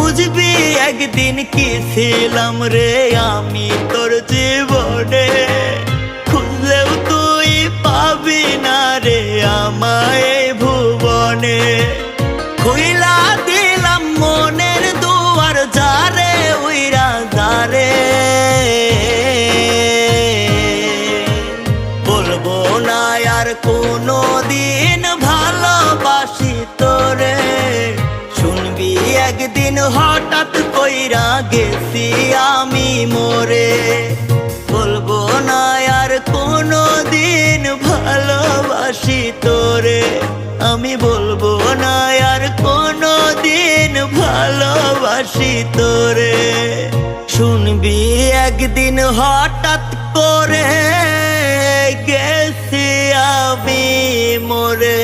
বুঝবি একদিন কি ছিলাম রে আমি তোর জীবনে, খুঁজলেও তুই পাবি না রে আমায় এই ভুবনে। খুইলা দিলাম মনের দুয়ার যারে উইরা যারে, বলবো না আর কোনো দিন ভালোবাসি তোরে। শুনবি একদিন হঠাৎ কইরা গেছি আমি মরে, বলবো না আর কোনো দিন ভালোবাসি তোরে। আমি বলবো না আর কোনো দিন ভালোবাসি তোরে। শুনবি একদিন হঠাৎ করে গেছি আমি মরে।